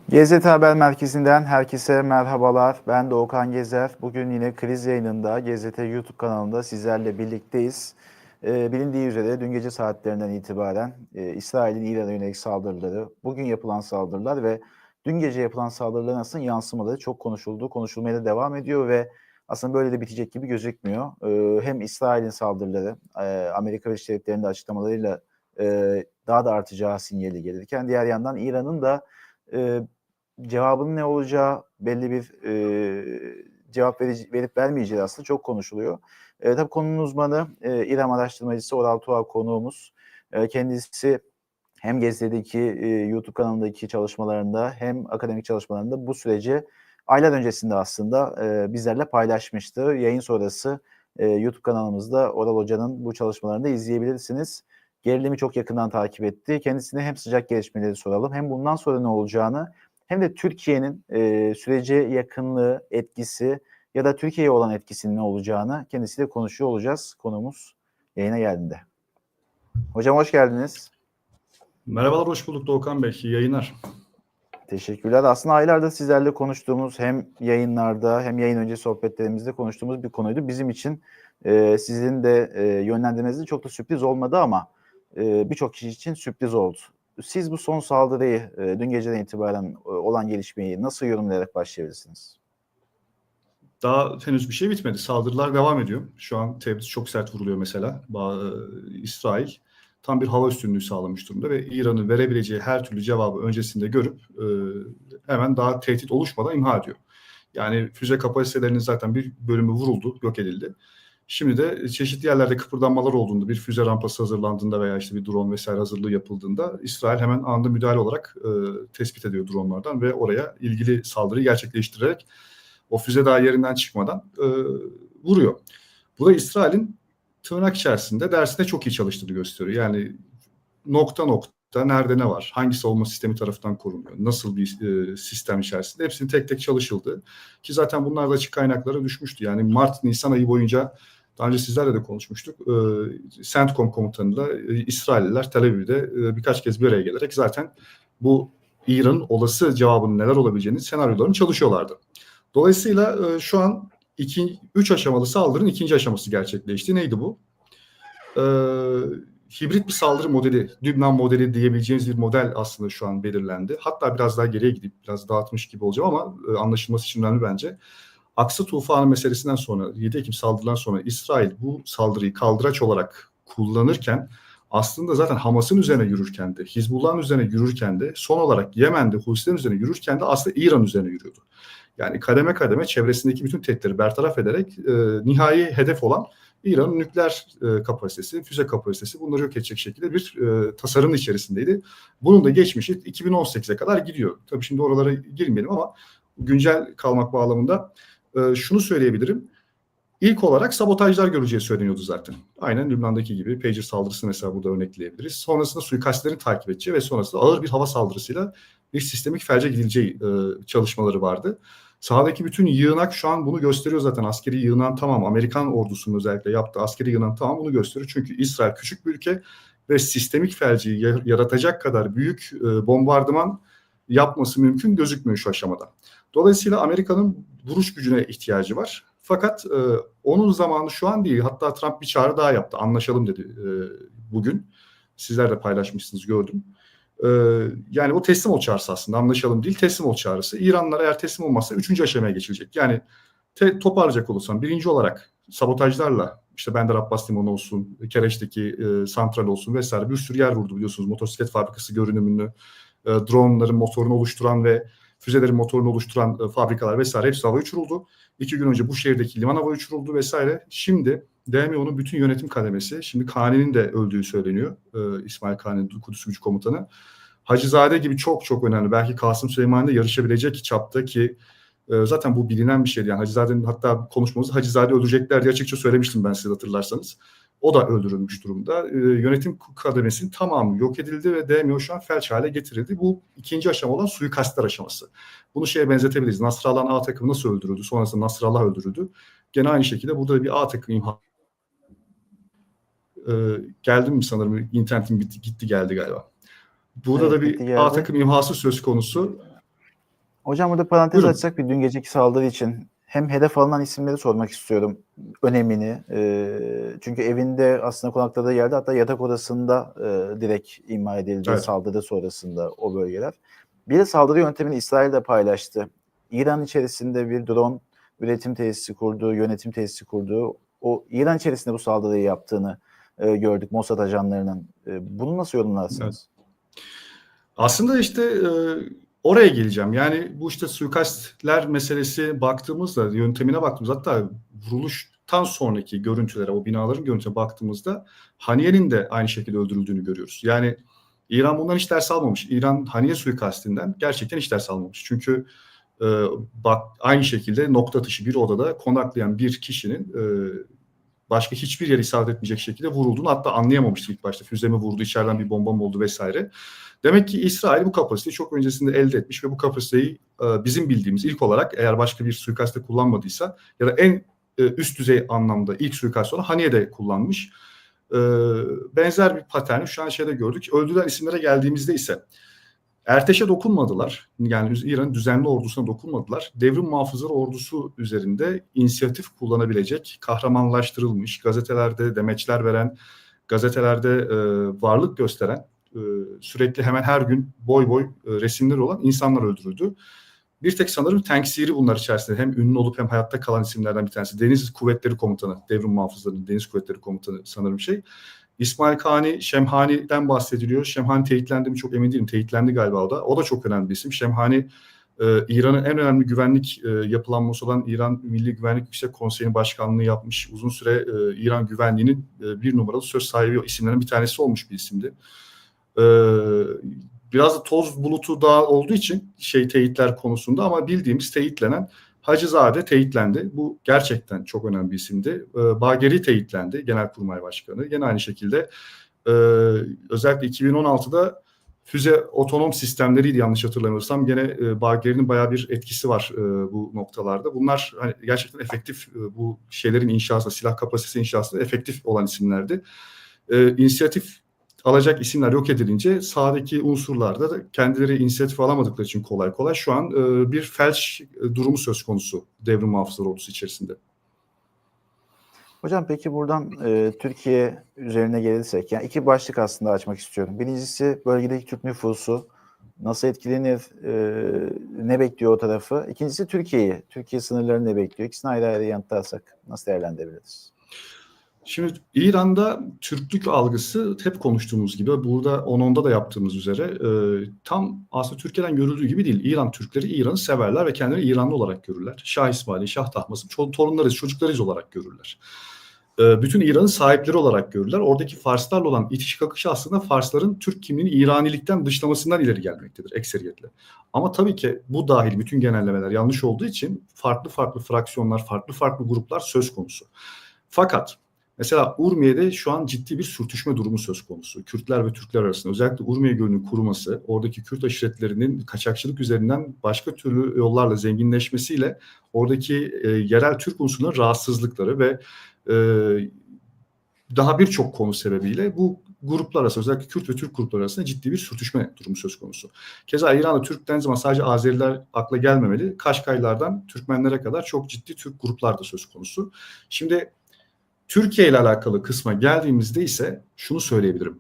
GZT Haber Merkezi'nden herkese merhabalar. Ben Doğukan Gezer. Bugün yine kriz yayınında GZT YouTube kanalında sizlerle birlikteyiz. Bilindiği üzere dün gece saatlerinden itibaren İsrail'in İran'a yönelik saldırıları, bugün yapılan saldırılar ve dün gece yapılan saldırıların aslında yansımaları çok konuşuldu. Konuşulmaya da devam ediyor ve aslında böyle de bitecek gibi gözükmüyor. Hem İsrail'in saldırıları, Amerika Birleşik Devletleri'nin de açıklamalarıyla daha da artacağı sinyali gelirken diğer yandan İran'ın da e, cevabının ne olacağı belli bir cevap verip vermeyeceği aslında çok konuşuluyor. Tabii konunun uzmanı İRAM araştırmacısı Oral Tuğal konuğumuz. Kendisi hem Gezi'deki YouTube kanalındaki çalışmalarında hem akademik çalışmalarında bu süreci aylar öncesinde aslında bizlerle paylaşmıştı. Yayın sonrası YouTube kanalımızda Oral Hoca'nın bu çalışmalarını da izleyebilirsiniz. Gerilimi çok yakından takip etti. Kendisine hem sıcak gelişmeleri soralım hem bundan sonra ne olacağını hem de Türkiye'nin sürece yakınlığı, etkisi ya da Türkiye'ye olan etkisinin ne olacağını kendisiyle konuşuyor olacağız. Konumuz yayına geldiğinde. Hocam hoş geldiniz. Merhabalar, hoş bulduk Doğukan Bey. İyi yayınlar. Teşekkürler. Aslında aylardır sizlerle konuştuğumuz hem yayınlarda hem yayın önce sohbetlerimizde konuştuğumuz bir konuydu. Bizim için sizin de yönlendirmenizde çok da sürpriz olmadı ama birçok kişi için sürpriz oldu. Siz bu son saldırıyı dün geceden itibaren olan gelişmeyi nasıl yorumlayarak başlayabilirsiniz? Daha henüz bir şey bitmedi. Saldırılar devam ediyor. Şu an Tebriz çok sert vuruluyor mesela. İsrail tam bir hava üstünlüğü sağlamış durumda ve İran'ın verebileceği her türlü cevabı öncesinde görüp hemen daha tehdit oluşmadan imha ediyor. Yani füze kapasitelerinin zaten bir bölümü vuruldu, yok edildi. Şimdi de çeşitli yerlerde kıpırdanmalar olduğunda, bir füze rampası hazırlandığında veya işte bir drone vesaire hazırlığı yapıldığında İsrail hemen anında müdahale olarak tespit ediyor dronlardan ve oraya ilgili saldırıyı gerçekleştirerek o füze daha yerinden çıkmadan vuruyor. Bu da İsrail'in tırnak içerisinde dersinde çok iyi çalıştığını gösteriyor. Yani nokta nokta nerede ne var, hangi savunma sistemi tarafından korunuyor, nasıl bir sistem içerisinde hepsinin tek tek çalışıldı. Ki zaten bunlar da açık kaynaklara düşmüştü. Yani Mart-Nisan ayı boyunca daha önce sizlerle de konuşmuştuk. CENTCOM komutanıyla İsrailliler Tel Aviv'de birkaç kez bir araya gelerek zaten bu İran'ın olası cevabının neler olabileceğini senaryolarını çalışıyorlardı. Dolayısıyla şu an 3 aşamalı saldırının ikinci aşaması gerçekleşti. Neydi bu? Hibrit bir saldırı modeli, Lübnan modeli diyebileceğiniz bir model aslında şu an belirlendi. Hatta biraz daha geriye gidip biraz dağıtmış gibi olacağım ama anlaşılması için önemli bence. Aksa tufanı meselesinden sonra 7 Ekim saldırıdan sonra İsrail bu saldırıyı kaldıraç olarak kullanırken aslında zaten Hamas'ın üzerine yürürken de, Hizbullah'ın üzerine yürürken de, son olarak Yemen'de Husilerin üzerine yürürken de aslında İran üzerine yürüyordu. Yani kademe kademe çevresindeki bütün tehditleri bertaraf ederek nihai hedef olan İran'ın nükleer kapasitesi, füze kapasitesi bunları yok edecek şekilde bir tasarımın içerisindeydi. Bunun da geçmişi 2018'e kadar gidiyor. Tabii şimdi oralara girmeyelim ama güncel kalmak bağlamında şunu söyleyebilirim. İlk olarak sabotajlar görüleceği söyleniyordu zaten. Aynen Lübnan'daki gibi pager saldırısı mesela burada örnekleyebiliriz. Sonrasında suikastlerin takip edeceği ve sonrasında ağır bir hava saldırısıyla bir sistemik felce gidileceği çalışmaları vardı. Sahadaki bütün yığınak şu an bunu gösteriyor zaten. Askeri yığınan tamam, Amerikan ordusunun özellikle yaptığı askeri yığınan tamam bunu gösteriyor. Çünkü İsrail küçük bir ülke ve sistemik felci yaratacak kadar büyük bombardıman yapması mümkün gözükmüyor şu aşamada. Dolayısıyla Amerika'nın vuruş gücüne ihtiyacı var. Fakat onun zamanı şu an değil. Hatta Trump bir çağrı daha yaptı. Anlaşalım dedi bugün. Sizler de paylaşmışsınız, gördüm. Yani o teslim ol çağrısı aslında. Anlaşalım değil, teslim ol çağrısı. İranlılar eğer teslim olmazsa 3. aşamaya geçilecek. Yani toparlayacak olursam birinci olarak sabotajlarla işte Bender Abbas Limanı olsun, Kereç'teki santral olsun vesaire bir sürü yer vurdu biliyorsunuz. Motosiklet fabrikası görünümünü, dronların motorunu oluşturan ve füzelerin motorunu oluşturan fabrikalar vesaire hepsi havaya uçuruldu. 2 gün önce bu şehirdeki liman havaya uçuruldu vesaire. Şimdi DMO'nun bütün yönetim kademesi, şimdi Kani'nin de öldüğü söyleniyor. İsmail Kani, Kudüs Gücü Komutanı. Hacızade gibi çok çok önemli. Belki Kasım Süleyman'la yarışabilecek çapta ki zaten bu bilinen bir şeydi. Yani Hacizade'nin hatta konuşmamızda Hacizade öldürecekler diye açıkça söylemiştim ben size hatırlarsanız. O da öldürülmüş durumda. Yönetim kademesinin tamamı yok edildi ve DMO şu an felç hale getirildi. Bu ikinci aşama olan suikastlar aşaması. Bunu şeye benzetebiliriz. Nasrallah'ın A takımı nasıl öldürüldü? Sonrasında Nasrallah öldürüldü. Gene aynı şekilde burada da bir A takımı imha. Geldim mi sanırım? İnternetim gitti geldi galiba. Burada Evet, da gitti bir A geldi. takım imhası söz konusu. Hocam burada parantez Buyurun. açsak bir dün geceki saldırı için hem hedef alınan isimleri sormak istiyorum önemini. Çünkü evinde aslında konakladığı yerde hatta yatak odasında direkt imha edildi Evet. saldırı sonrasında o bölgeler. Bir de saldırı yöntemini İsrail de paylaştı. İran içerisinde bir drone üretim tesisi kurduğu, yönetim tesisi kurduğu, o İran içerisinde bu saldırıyı yaptığını gördük Mossad ajanlarının. Bunu nasıl Evet. yorumlarsınız? Aslında işte oraya geleceğim. Yani bu işte suikastler meselesi baktığımızda, yöntemine baktığımızda, hatta vuruluştan sonraki görüntülere, o binaların görüntülerine baktığımızda Haniye'nin de aynı şekilde öldürüldüğünü görüyoruz. Yani İran bundan hiç ders almamış. İran Haniye suikastinden gerçekten hiç ders almamış. Çünkü bak aynı şekilde nokta atışı bir odada konaklayan bir kişinin başka hiçbir yere isabet etmeyecek şekilde vurulduğunu, hatta anlayamamıştık ilk başta. Füze mi vurdu, içeriden bir bomba mı oldu vesaire. Demek ki İsrail bu kapasiteyi çok öncesinde elde etmiş ve bu kapasiteyi bizim bildiğimiz ilk olarak, eğer başka bir suikaste kullanmadıysa ya da en üst düzey anlamda ilk suikast olan Haniye'de kullanmış. Benzer bir paterni şu an şeyde gördük. Öldürülen isimlere geldiğimizde ise Erteş'e dokunmadılar. Yani İran'ın düzenli ordusuna dokunmadılar. Devrim muhafızları ordusu üzerinde inisiyatif kullanabilecek, kahramanlaştırılmış, gazetelerde demeçler veren, gazetelerde varlık gösteren, sürekli hemen her gün boy boy resimleri olan insanlar öldürüldü. Bir tek sanırım Tenksiri bunlar içerisinde hem ünlü olup hem hayatta kalan isimlerden bir tanesi. Deniz Kuvvetleri Komutanı, Devrim Muhafızları'nın Deniz Kuvvetleri Komutanı sanırım İsmail Kani Şemhani'den bahsediliyor. Şemhani teyitlendi mi çok emin değilim. Teyitlendi galiba o da. O da çok önemli bir isim. Şemhani İran'ın en önemli güvenlik yapılanması olan İran Milli Güvenlik Yüksek Konseyi'nin başkanlığı yapmış. Uzun süre İran güvenliğinin bir numaralı söz sahibi isimlerin bir tanesi olmuş bir isimdi. Biraz da toz bulutu daha olduğu için teyitler konusunda, ama bildiğimiz teyitlenen Hacızade teyitlendi. Bu gerçekten çok önemli bir isimdi. Bagheri teyitlendi, Genelkurmay Başkanı. Yine aynı şekilde özellikle 2016'da füze otonom sistemleriydi yanlış hatırlamıyorsam. Gene Bagheri'nin bayağı bir etkisi var bu noktalarda. Bunlar hani gerçekten efektif, bu şeylerin inşasında, silah kapasitesi inşasında efektif olan isimlerdi. İnisiyatif alacak isimler yok edilince sahadaki unsurlarda da kendileri inisiyatif alamadıkları için kolay kolay şu an bir felç durumu söz konusu devrim muhafızları ordusu içerisinde. Hocam peki buradan Türkiye üzerine gelirsek, yani iki başlık aslında açmak istiyorum. Birincisi bölgedeki Türk nüfusu nasıl etkilenir, ne bekliyor o tarafı? İkincisi Türkiye'yi, Türkiye sınırlarını ne bekliyor? İkisini ayrı ayrı yanıtlarsak nasıl değerlendirebiliriz? Şimdi İran'da Türklük algısı hep konuştuğumuz gibi, burada 10-10'da da yaptığımız üzere tam aslında Türkiye'den görüldüğü gibi değil. İran Türkleri İran'ı severler ve kendileri İranlı olarak görürler. Şah İsmail'i, Şah Tahmas'ın torunlarıyız, çocuklarıyız olarak görürler. Bütün İran'ın sahipleri olarak görürler. Oradaki Farslarla olan itiş kakışı aslında Farsların Türk kimliğini İranilikten dışlamasından ileri gelmektedir ekseriyetle. Ama tabii ki bu dahil bütün genellemeler yanlış olduğu için farklı farklı fraksiyonlar, farklı farklı gruplar söz konusu. Fakat mesela Urmiye'de şu an ciddi bir sürtüşme durumu söz konusu. Kürtler ve Türkler arasında. Özellikle Urmiye Gölü'nün kuruması, oradaki Kürt aşiretlerinin kaçakçılık üzerinden başka türlü yollarla zenginleşmesiyle oradaki yerel Türk unsurlarının rahatsızlıkları ve daha birçok konu sebebiyle bu gruplar arasında, özellikle Kürt ve Türk grupları arasında ciddi bir sürtüşme durumu söz konusu. Keza İran'da Türk dendiği zaman sadece Azeriler akla gelmemeli. Kaşkaylardan Türkmenlere kadar çok ciddi Türk gruplar da söz konusu. Şimdi Türkiye ile alakalı kısma geldiğimizde ise şunu söyleyebilirim.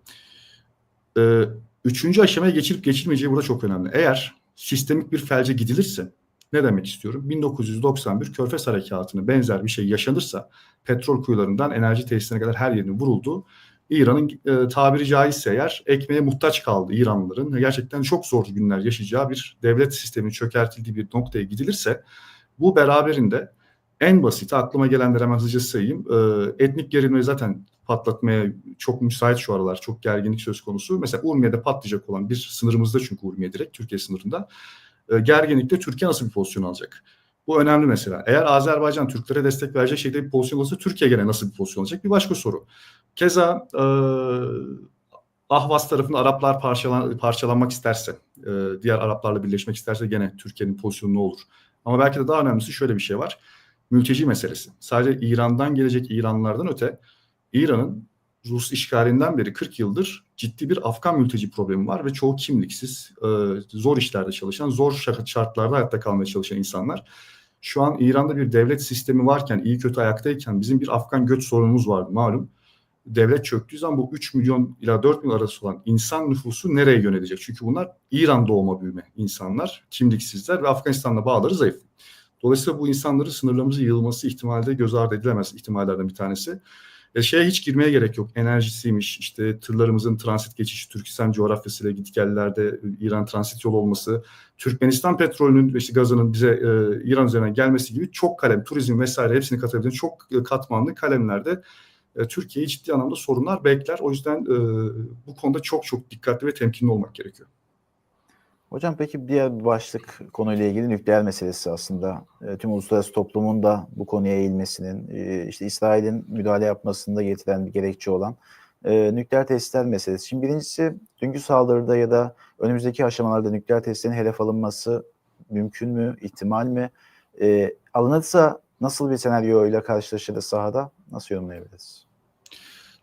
Üçüncü aşamaya geçilip geçilmeyeceği burada çok önemli. Eğer sistemik bir felce gidilirse, ne demek istiyorum? 1991 Körfez Harekatı'na benzer bir şey yaşanırsa, petrol kuyularından enerji tesislerine kadar her yerine vuruldu. İran'ın tabiri caizse eğer ekmeğe muhtaç kaldı İranlıların. Gerçekten çok zor günler yaşayacağı bir devlet sisteminin çökertildiği bir noktaya gidilirse, bu beraberinde en basit aklıma gelenleri hemen hızlıca sayayım. Etnik gerilimleri zaten patlatmaya çok müsait şu aralar. Çok gerginlik söz konusu. Mesela Urmiye'de patlayacak olan bir sınırımızda, çünkü Urmiye direkt Türkiye sınırında. Gerginlikte Türkiye nasıl bir pozisyon alacak? Bu önemli mesela. Eğer Azerbaycan Türklere destek verecek şekilde bir pozisyon alırsa Türkiye gene nasıl bir pozisyon alacak? Bir başka soru. Keza Ahvaz tarafında Araplar parçalanmak isterse, diğer Araplarla birleşmek isterse gene Türkiye'nin pozisyonu ne olur? Ama belki de daha önemlisi şöyle bir şey var. Mülteci meselesi. Sadece İran'dan gelecek İranlılardan öte İran'ın Rus işgalinden beri 40 yıldır ciddi bir Afgan mülteci problemi var ve çoğu kimliksiz, zor işlerde çalışan, zor şartlarda hayatta kalmaya çalışan insanlar. Şu an İran'da bir devlet sistemi varken, iyi kötü ayaktayken bizim bir Afgan göç sorunumuz vardı malum. Devlet çöktüğü zaman bu 3 milyon ila 4 milyon arası olan insan nüfusu nereye yönelecek? Çünkü bunlar İran doğma büyüme insanlar, kimliksizler ve Afganistan'la bağları zayıf. Dolayısıyla bu insanların sınırlarımızı yığılması ihtimali de göz ardı edilemez ihtimallerden bir tanesi. Şeye hiç girmeye gerek yok. Enerjisiymiş, işte tırlarımızın transit geçişi, Türkistan coğrafyasıyla gitgellerde İran transit yolu olması, Türkmenistan petrolünün ve işte gazının bize İran üzerinden gelmesi gibi çok kalem, turizm vesaire hepsini katabildiğiniz çok katmanlı kalemlerde Türkiye'yi ciddi anlamda sorunlar bekler. O yüzden bu konuda çok çok dikkatli ve temkinli olmak gerekiyor. Hocam peki diğer bir başlık konuyla ilgili nükleer meselesi aslında. Tüm uluslararası toplumun da bu konuya eğilmesinin, işte İsrail'in müdahale yapmasında getiren bir gerekçe olan nükleer tesisler meselesi. Şimdi birincisi dünkü saldırıda ya da önümüzdeki aşamalarda nükleer tesislerin hedef alınması mümkün mü, ihtimal mi? Alınırsa nasıl bir senaryoyla karşılaşırız sahada? Nasıl yorumlayabiliriz?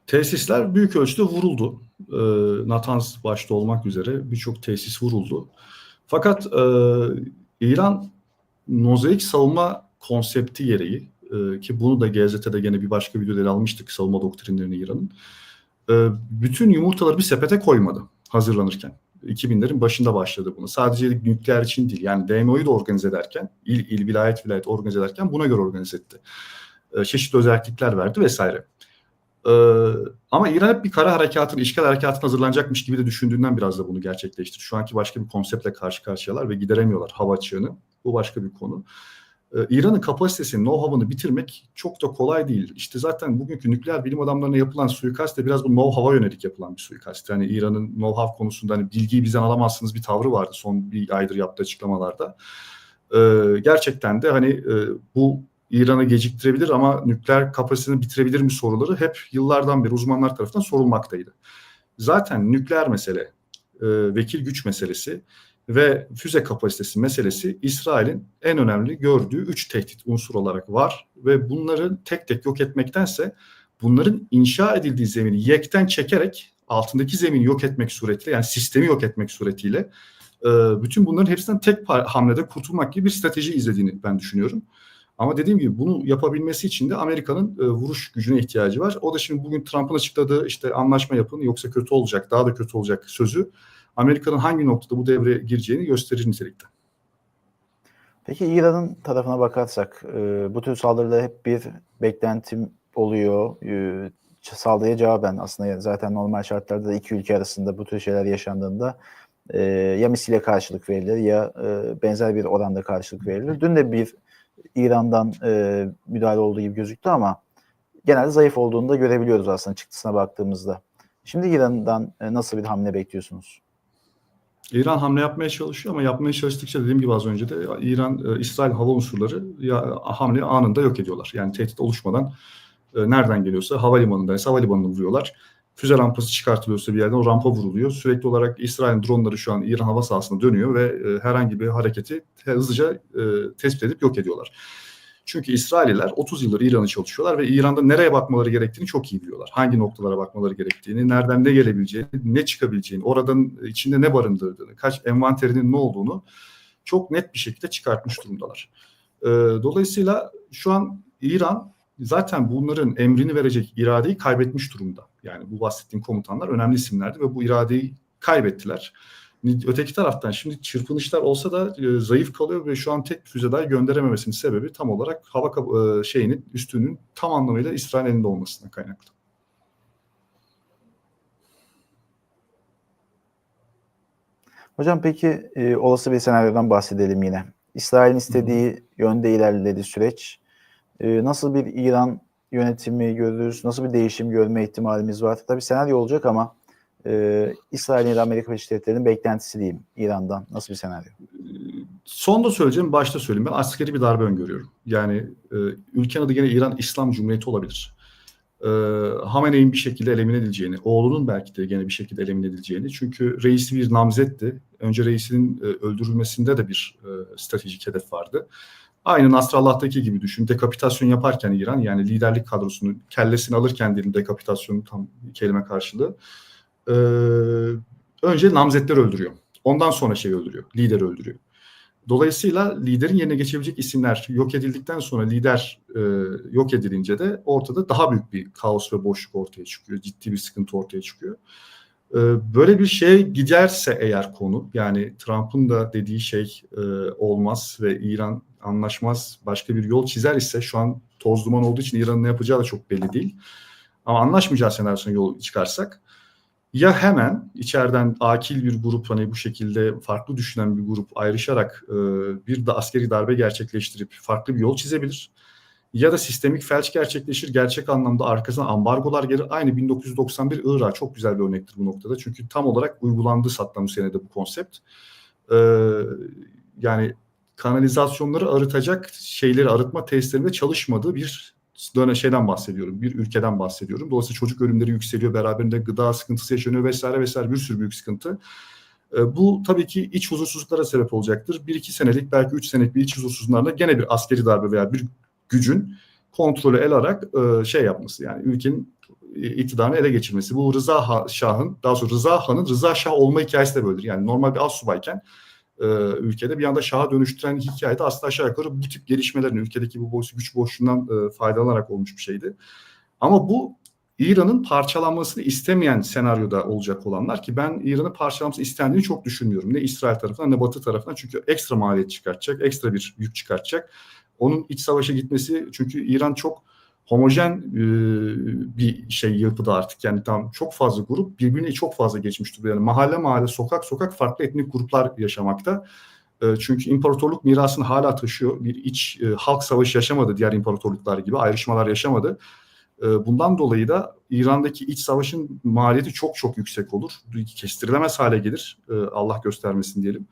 Tesisler büyük ölçüde vuruldu. Natanz başta olmak üzere birçok tesis vuruldu. Fakat İran mozaik savunma konsepti gereği ki bunu da GZT'de gene bir başka videoda ele almıştık savunma doktrinlerini İran'ın. Bütün yumurtaları bir sepete koymadı hazırlanırken. 2000'lerin başında başladı bunu. Sadece nükleer için değil yani DMO'yu da organize ederken, il vilayet organize ederken buna göre organize etti. Çeşitli özellikler verdi vesaire. Ama İran hep bir kara harekatın, işgal harekatına hazırlanacakmış gibi de düşündüğünden biraz da bunu gerçekleştirdi. Şu anki başka bir konseptle karşı karşıyalar ve gideremiyorlar hava açığını. Bu başka bir konu. İran'ın kapasitesini, know-how'ını bitirmek çok da kolay değil. İşte zaten bugünkü nükleer bilim adamlarına yapılan suikast de biraz bu know-how'a yönelik yapılan bir suikast. Yani İran'ın know-how konusunda hani bilgiyi bizden alamazsınız bir tavrı vardı son bir aydır yaptığı açıklamalarda. Gerçekten de hani bu İran'ı geciktirebilir ama nükleer kapasitesini bitirebilir mi soruları hep yıllardan beri uzmanlar tarafından sorulmaktaydı. Zaten nükleer mesele, vekil güç meselesi ve füze kapasitesi meselesi İsrail'in en önemli gördüğü 3 tehdit unsur olarak var ve bunları tek tek yok etmektense bunların inşa edildiği zemini yekten çekerek altındaki zemini yok etmek suretiyle yani sistemi yok etmek suretiyle bütün bunların hepsinden tek hamlede kurtulmak gibi bir strateji izlediğini ben düşünüyorum. Ama dediğim gibi bunu yapabilmesi için de Amerika'nın vuruş gücüne ihtiyacı var. O da şimdi bugün Trump'ın açıkladığı işte anlaşma yapın yoksa kötü olacak, daha da kötü olacak sözü Amerika'nın hangi noktada bu devreye gireceğini gösterir nitelikte. Peki İran'ın tarafına bakarsak bu tür saldırıda hep bir beklentim oluyor. Saldırıya cevaben aslında zaten normal şartlarda da iki ülke arasında bu tür şeyler yaşandığında ya misile karşılık verilir ya benzer bir oranda karşılık verilir. Dün de bir İran'dan müdahale olduğu gibi gözüktü ama genelde zayıf olduğunu da görebiliyoruz aslında çıktısına baktığımızda. Şimdi İran'dan nasıl bir hamle bekliyorsunuz? İran hamle yapmaya çalışıyor ama yapmaya çalıştıkça dediğim gibi az önce de İran, İsrail hava unsurları hamle anında yok ediyorlar. Yani tehdit oluşmadan nereden geliyorsa havalimanındaysa havalimanını vuruyorlar. Füze rampası çıkartılıyorsa bir yerden o rampa vuruluyor. Sürekli olarak İsrail'in dronları şu an İran hava sahasına dönüyor ve herhangi bir hareketi hızlıca tespit edip yok ediyorlar. Çünkü İsraililer 30 yıldır İran'ı çalışıyorlar ve İran'da nereye bakmaları gerektiğini çok iyi biliyorlar. Hangi noktalara bakmaları gerektiğini, nereden ne gelebileceğini, ne çıkabileceğini, oradan içinde ne barındırdığını, kaç envanterinin ne olduğunu çok net bir şekilde çıkartmış durumdalar. Dolayısıyla şu an İran zaten bunların emrini verecek iradeyi kaybetmiş durumda. Yani bu bahsettiğim komutanlar önemli isimlerdi ve bu iradeyi kaybettiler. Öteki taraftan şimdi çırpınışlar olsa da zayıf kalıyor ve şu an tek bir füze dahi gönderememesinin sebebi tam olarak hava üstünün tam anlamıyla İsrail elinde olmasından kaynaklı. Hocam peki olası bir senaryodan bahsedelim yine. İsrail'in istediği yönde ilerledi süreç. Nasıl bir İran yönetimi görürüz? Nasıl bir değişim görme ihtimalimiz var? Tabii senaryo olacak ama İsrail'in ya da Amerika Birleşik Devletleri'nin beklentisi diyeyim İran'dan. Nasıl bir senaryo? Sonda söyleyeceğim, başta söyleyeyim. Ben askeri bir darbe öngörüyorum. Yani ülkenin adı gene İran İslam Cumhuriyeti olabilir. Hamene'nin bir şekilde elimine edileceğini, oğlunun belki de gene bir şekilde elimine edileceğini. Çünkü reisi bir namzetti. Önce reisinin öldürülmesinde de bir stratejik hedef vardı. Aynı Nasrallah'taki gibi düşün. Dekapitasyon yaparken İran, yani liderlik kadrosunu kellesini alırken diyelim, dekapitasyonun tam kelime karşılığı. Önce namzetleri öldürüyor. Ondan sonra öldürüyor. Lideri öldürüyor. Dolayısıyla liderin yerine geçebilecek isimler yok edildikten sonra lider yok edilince de ortada daha büyük bir kaos ve boşluk ortaya çıkıyor. Ciddi bir sıkıntı ortaya çıkıyor. Böyle bir şeye giderse eğer konu, yani Trump'ın da dediği olmaz ve İran anlaşmaz, başka bir yol çizer ise, şu an toz duman olduğu için İran'ın ne yapacağı da çok belli değil. Ama anlaşmayacağı senaryosuna yol çıkarsak, ya hemen içeriden akil bir grup, hani bu şekilde farklı düşünen bir grup ayrışarak bir de askeri darbe gerçekleştirip farklı bir yol çizebilir. Ya da sistemik felç gerçekleşir, gerçek anlamda arkasına ambargolar gelir. Aynı 1991 Irak çok güzel bir örnektir bu noktada. Çünkü tam olarak uygulandı Saddam Hüseyin'e de bu konsept. Yani kanalizasyonları arıtacak arıtma tesislerinde çalışmadığı bir şeyden bahsediyorum. Bir ülkeden bahsediyorum. Dolayısıyla çocuk ölümleri yükseliyor. Beraberinde gıda sıkıntısı yaşanıyor vesaire vesaire, bir sürü büyük sıkıntı. Bu tabii ki iç huzursuzluklara sebep olacaktır. 1-2 senelik, belki 3 senelik bir iç huzursuzluklarla gene bir askeri darbe veya bir gücün kontrolü el alarak yapması, yani ülkenin iktidarını ele geçirmesi. Bu Şah'ın, daha sonra Rıza Han'ın Rıza Şah olma hikayesi de böyledir. Yani normal bir astsubayken ülkede bir anda Şah'a dönüştüren hikayede aslında aşağı yukarı bu tip gelişmelerin, ülkedeki bu güç boşluğundan faydalanarak olmuş bir şeydi. Ama bu İran'ın parçalanmasını istemeyen senaryoda olacak olanlar, ki ben İran'ın parçalanmasını istendiğini çok düşünmüyorum. Ne İsrail tarafından ne Batı tarafından, çünkü ekstra maliyet çıkartacak, ekstra bir yük çıkartacak. Onun iç savaşa gitmesi, çünkü İran çok homojen bir yapıda artık, yani tam çok fazla grup birbirine çok fazla geçmiş durumda. Yani mahalle mahalle, sokak sokak farklı etnik gruplar yaşamakta. Çünkü imparatorluk mirasını hala taşıyor. Bir iç halk savaşı yaşamadı diğer imparatorluklar gibi, ayrışmalar yaşamadı. Bundan dolayı da İran'daki iç savaşın maliyeti çok çok yüksek olur. Kestirilemez hale gelir. Allah göstermesin diyelim.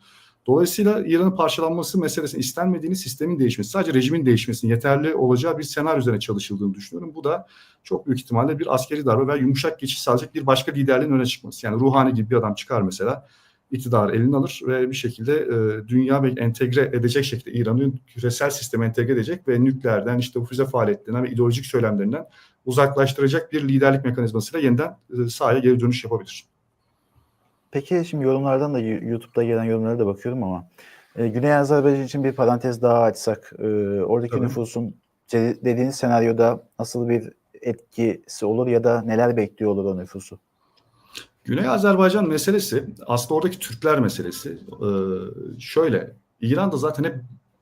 Dolayısıyla İran'ın parçalanması meselesinin istenmediğini, sistemin değişmesi, sadece rejimin değişmesinin yeterli olacağı bir senaryo üzerine çalışıldığını düşünüyorum. Bu da çok büyük ihtimalle bir askeri darbe veya yumuşak geçiş sağlayacak bir başka liderliğin öne çıkması. Yani Ruhani gibi bir adam çıkar mesela, iktidarı eline alır ve bir şekilde dünya ve entegre edecek şekilde İran'ı küresel sisteme entegre edecek ve nükleerden, işte bu füze faaliyetlerinden ve ideolojik söylemlerinden uzaklaştıracak bir liderlik mekanizmasıyla yeniden sahaya geri dönüş yapabilir. Peki şimdi yorumlardan da, YouTube'da gelen yorumlara da bakıyorum ama Güney Azerbaycan için bir parantez daha açsak, oradaki Tabii. nüfusun dediğiniz senaryoda nasıl bir etkisi olur ya da neler bekliyor olur o nüfusu? Güney Azerbaycan meselesi aslında oradaki Türkler meselesi. İran'da zaten hep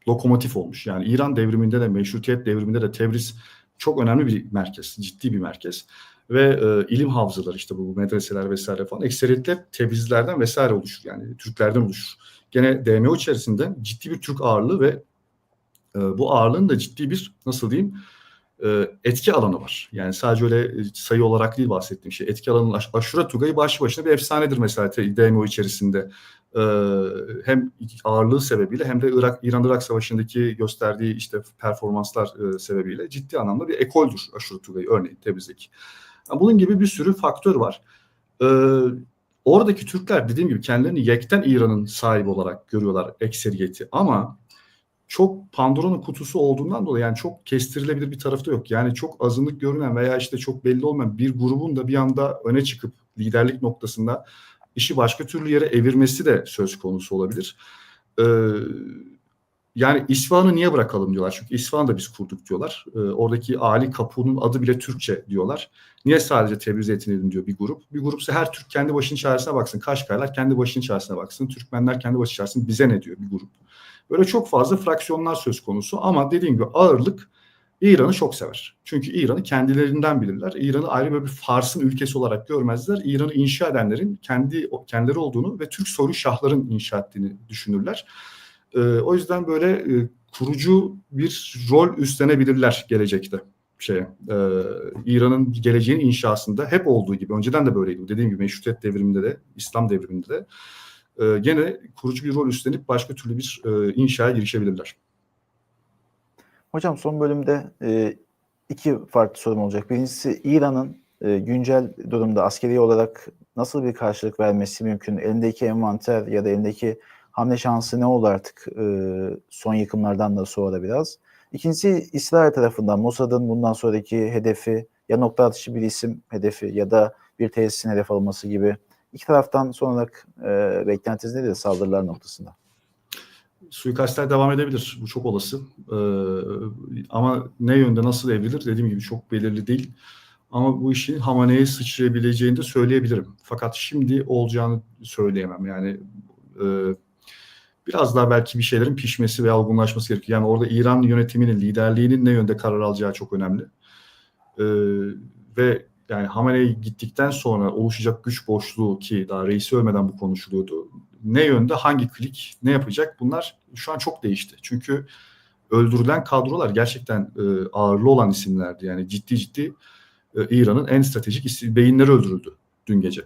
lokomotif olmuş. Yani İran devriminde de, Meşrutiyet devriminde de Tebriz çok önemli bir merkez, ciddi bir merkez. Ve ilim havzaları, işte bu medreseler vesaire falan, ekseriyetle Tebrizlerden vesaire oluşur. Yani Türklerden oluşur. Gene DMO içerisinde ciddi bir Türk ağırlığı ve bu ağırlığın da ciddi bir, nasıl diyeyim, etki alanı var. Yani sadece öyle sayı olarak değil bahsettiğim şey. Etki alanının Aşura Tugay'ı başlı başına bir efsanedir mesela DMO içerisinde. Hem ağırlığı sebebiyle hem de İran-Irak Savaşı'ndaki gösterdiği işte performanslar sebebiyle ciddi anlamda bir ekoldür Aşura Tugay'ı, örneğin Tebriz'deki. Bunun gibi bir sürü faktör var. Oradaki Türkler, dediğim gibi, kendilerini yekten İran'ın sahibi olarak görüyorlar ekseriyeti, ama çok Pandora'nın kutusu olduğundan dolayı, yani çok kestirilebilir bir tarafı da yok. Yani çok azınlık görünen veya işte çok belli olmayan bir grubun da bir anda öne çıkıp liderlik noktasında işi başka türlü yere evirmesi de söz konusu olabilir. Yani İsfahan'ı niye bırakalım diyorlar. Çünkü İsfahan'ı da biz kurduk diyorlar. Oradaki Ali Kapu'nun adı bile Türkçe diyorlar. Niye sadece Tebriz'e yetinedin diyor bir grup. Bir grupsa her Türk kendi başının çaresine baksın. Kaşgarlar kendi başının çaresine baksın. Türkmenler kendi başının çaresine, bize ne diyor bir grup. Böyle çok fazla fraksiyonlar söz konusu, ama dediğim gibi ağırlık İran'ı çok sever. Çünkü İran'ı kendilerinden bilirler. İran'ı ayrı böyle bir Fars'ın ülkesi olarak görmezler. İran'ı inşa edenlerin kendileri olduğunu ve Türk soylu şahların inşa ettiğini düşünürler. O yüzden böyle kurucu bir rol üstlenebilirler gelecekte. İran'ın geleceğin inşasında hep olduğu gibi, önceden de böyleydi. Dediğim gibi Meşrutiyet devriminde de, İslam devriminde de gene kurucu bir rol üstlenip başka türlü bir inşaya girişebilirler. Hocam son bölümde iki farklı sorum olacak. Birincisi, İran'ın güncel durumda askeri olarak nasıl bir karşılık vermesi mümkün? Elindeki envanter ya da elindeki hamle şansı ne oldu artık son yıkımlardan da sonra biraz. İkincisi İsrail tarafından Mossad'ın bundan sonraki hedefi ya nokta atışı bir isim hedefi ya da bir tesisin hedef alınması gibi. İki taraftan son olarak beklentiniz nedir saldırılar noktasında? Suikastler devam edebilir. Bu çok olası. Ama ne yönde nasıl evrilir dediğim gibi çok belirli değil. Ama bu işin Hamane'ye sıçrayabileceğini de söyleyebilirim. Fakat şimdi olacağını söyleyemem. Yani biraz daha belki bir şeylerin pişmesi ve olgunlaşması gerekiyor. Yani orada İran yönetiminin, liderliğinin ne yönde karar alacağı çok önemli. Ve yani Hamane'ye gittikten sonra oluşacak güç boşluğu ki daha reisi ölmeden bu konuşuluyordu. Ne yönde, hangi klik, ne yapacak bunlar şu an çok değişti. Çünkü öldürülen kadrolar gerçekten ağırlı olan isimlerdi. Yani ciddi İran'ın en stratejik beyinleri öldürüldü dün gece.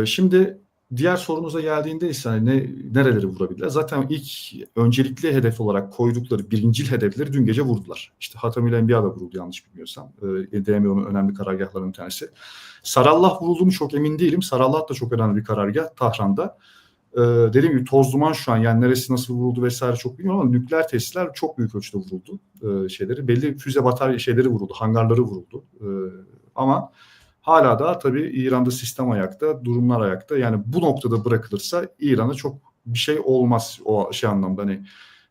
Şimdi diğer sorunuza geldiğinde ise hani nereleri vurabilirler? Zaten ilk öncelikli hedef olarak koydukları birincil hedefleri dün gece vurdular. İşte Hatamil Enbiya'da vuruldu yanlış bilmiyorsam. DMO'nun önemli karargahlarının bir tanesi. Sarallah vuruldu mu çok emin değilim. Sarallah da çok önemli bir karargah Tahran'da. Dediğim gibi toz duman şu an, yani neresi nasıl vuruldu vesaire çok bilmiyorum ama nükleer tesisler çok büyük ölçüde vuruldu. Belli füze batarya şeyleri vuruldu, hangarları vuruldu. Ama hala da tabii İran'da sistem ayakta, durumlar ayakta. Yani bu noktada bırakılırsa İran'a çok bir şey olmaz o şey anlamda, hani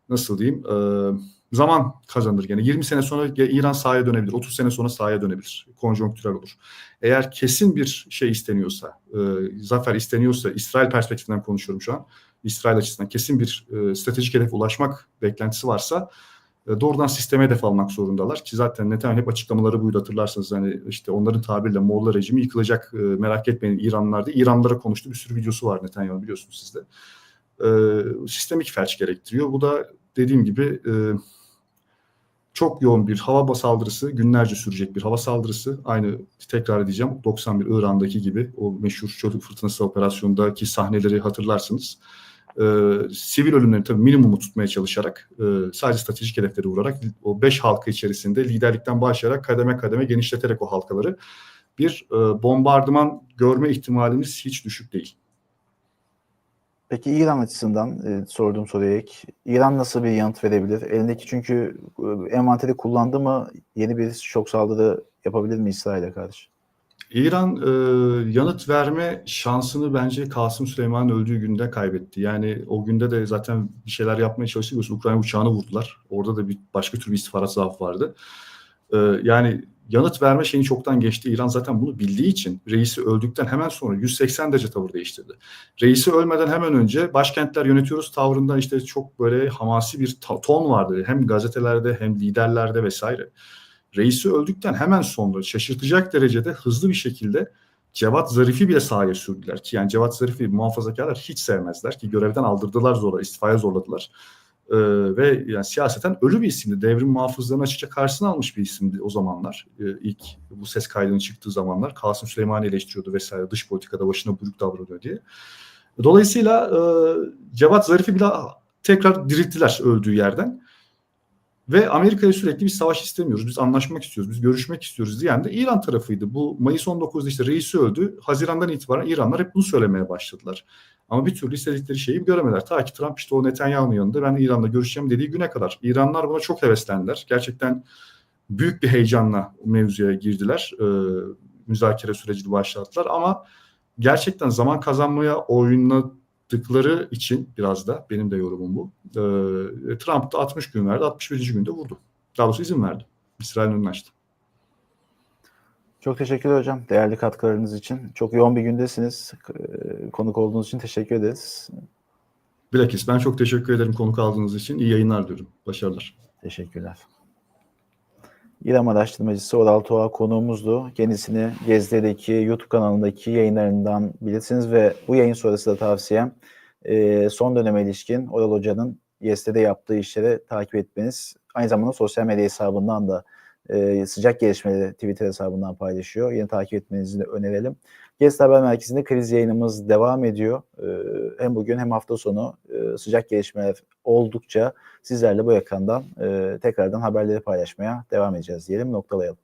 nasıl diyeyim, zaman kazanır. Yani 20 sene sonra İran sahaya dönebilir, 30 sene sonra sahaya dönebilir. Konjonktürel olur. Eğer kesin bir şey isteniyorsa, zafer isteniyorsa, İsrail perspektifinden konuşuyorum şu an. İsrail açısından kesin bir stratejik hedefe ulaşmak beklentisi varsa doğrudan sisteme hedef almak zorundalar ki zaten Netanyahu hep açıklamaları buydu, hatırlarsanız. Hani işte onların tabiriyle Moğol rejimi yıkılacak, merak etmeyin İranlılar diye. İranlılara konuştu, bir sürü videosu var Netanyahu, biliyorsunuz siz de. Sistemik felç gerektiriyor. Bu da dediğim gibi çok yoğun bir hava saldırısı, günlerce sürecek bir hava saldırısı. Aynı, tekrar edeceğim, 91 İran'daki gibi o meşhur çocuk fırtınası operasyonundaki sahneleri hatırlarsınız. Sivil ölümleri tabii minimumu tutmaya çalışarak, sadece stratejik hedefleri vurarak, o 5 halka içerisinde liderlikten başlayarak kademe kademe genişleterek o halkaları bir bombardıman görme ihtimalimiz hiç düşük değil. Peki İran açısından sorduğum soruya ek, İran nasıl bir yanıt verebilir? Elindeki çünkü envanteri kullandı mı yeni bir şok saldırı yapabilir mi İsrail'e karşı? İran yanıt verme şansını bence Kasım Süleyman'ın öldüğü günde kaybetti. Yani o günde de zaten bir şeyler yapmaya çalıştı. Ukrayna uçağını vurdular. Orada da başka tür bir istihbarat zaafı vardı. Yani yanıt verme şeyini çoktan geçti. İran zaten bunu bildiği için reisi öldükten hemen sonra 180 derece tavır değiştirdi. Reisi ölmeden hemen önce başkentler yönetiyoruz tavrından işte çok böyle hamasi bir ton vardı. Hem gazetelerde hem liderlerde vesaire. Reisi öldükten hemen sonra şaşırtacak derecede hızlı bir şekilde Cevat Zarif'i bile sahaya sürdüler ki yani Cevat Zarif'i muhafazakarlar hiç sevmezler ki görevden aldırdılar, zorla istifaya zorladılar. Ve yani siyaseten ölü bir isimdi. Devrim muhafızlarını açıkça karşısına almış bir isimdi o zamanlar. İlk bu ses kaydının çıktığı zamanlar Kasım Süleyman'ı eleştiriyordu vesaire, dış politikada başına buyruk davranıyor diye. Dolayısıyla Cevat Zarif'i bile tekrar dirilttiler öldüğü yerden. Ve Amerika'ya sürekli biz savaş istemiyoruz, biz anlaşmak istiyoruz, biz görüşmek istiyoruz diyen de İran tarafıydı. Bu Mayıs 19'da işte reisi öldü. Haziran'dan itibaren İranlar hep bunu söylemeye başladılar. Ama bir türlü istedikleri şeyi göremediler. Ta ki Trump işte o Netanyahu'nun yanında ben İran'la görüşeceğim dediği güne kadar. İranlar buna çok heveslendiler. Gerçekten büyük bir heyecanla mevzuya girdiler. Müzakere sürecini başlattılar ama gerçekten zaman kazanmaya oynadıkları için biraz da benim de yorumum bu. Trump da 60 gün verdi, 61. günde vurdu. Daha doğrusu izin verdi. İsrail'in önünü açtı. Çok teşekkürler hocam değerli katkılarınız için. Çok yoğun bir gündesiniz. Konuk olduğunuz için teşekkür ederiz. Bilakis ben çok teşekkür ederim konuk aldığınız için. İyi yayınlar diliyorum. Başarılar. Teşekkürler. İran araştırmacısı Oral Toğa konuğumuzdu. Kendisini Gezde'deki YouTube kanalındaki yayınlarından bilirsiniz ve bu yayın sonrası da tavsiyem son döneme ilişkin Oral Hoca'nın Gezde'de yaptığı işleri takip etmeniz. Aynı zamanda sosyal medya hesabından da sıcak gelişmeleri Twitter hesabından paylaşıyor. Yine takip etmenizi de önerelim. Gezde Haber Merkezi'nde kriz yayınımız devam ediyor. Hem bugün hem hafta sonu sıcak gelişmeler oldukça sizlerle bu ekrandan tekrardan haberleri paylaşmaya devam edeceğiz diyelim, noktalayalım.